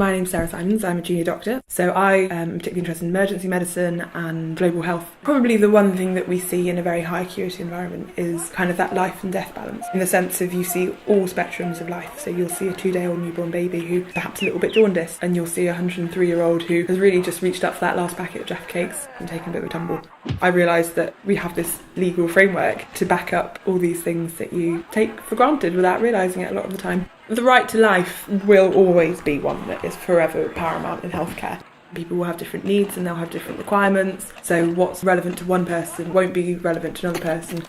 My name's Sarah Simons, I'm a junior doctor, so I am particularly interested in emergency medicine and global health. Probably the one thing that we see in a very high acuity environment is kind of that life and death balance, in the sense of you see all spectrums of life. So you'll see a 2-day-old newborn baby who's perhaps a little bit jaundiced, and you'll see a 103-year-old who has really just reached up for that last packet of Jaffa cakes and taken a bit of a tumble. I realised that we have this legal framework to back up all these things that you take for granted without realising it a lot of the time. The right to life will always be one that is forever paramount in healthcare. People will have different needs and they'll have different requirements, so what's relevant to one person won't be relevant to another person.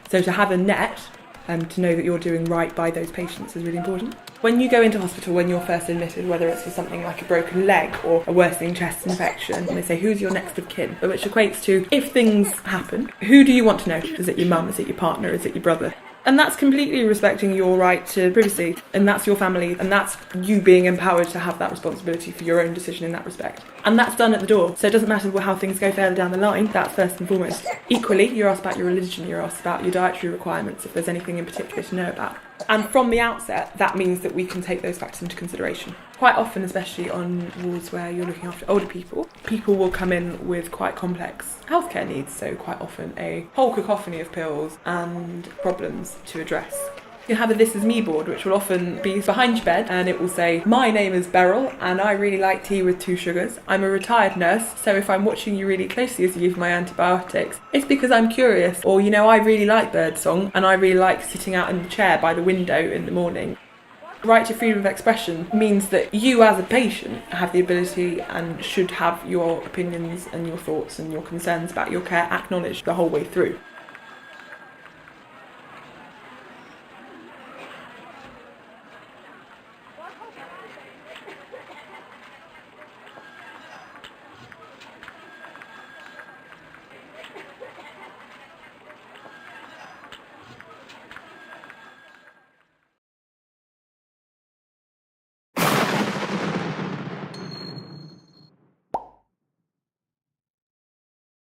So to have a net to know that you're doing right by those patients is really important. When you go into hospital, when you're first admitted, whether it's for something like a broken leg or a worsening chest infection, they say, who's your next of kin? Which equates to, if things happen, who do you want to know? Is it your mum? Is it your partner? Is it your brother? And that's completely respecting your right to privacy, and that's your family, and that's you being empowered to have that responsibility for your own decision in that respect. And that's done at the door, so it doesn't matter how things go further down the line, that's first and foremost. Equally, you're asked about your religion, you're asked about your dietary requirements, if there's anything in particular to know about. And from the outset, that means that we can take those factors into consideration. Quite often, especially on wards where you're looking after older people, people will come in with quite complex healthcare needs, so quite often a whole cacophony of pills and problems to address. You have a This Is Me board, which will often be behind your bed, and it will say, my name is Beryl and I really like tea with 2 sugars. I'm a retired nurse, so if I'm watching you really closely as you give my antibiotics, it's because I'm curious. Or, I really like birdsong and I really like sitting out in the chair by the window in the morning. Right to freedom of expression means that you as a patient have the ability and should have your opinions and your thoughts and your concerns about your care acknowledged the whole way through.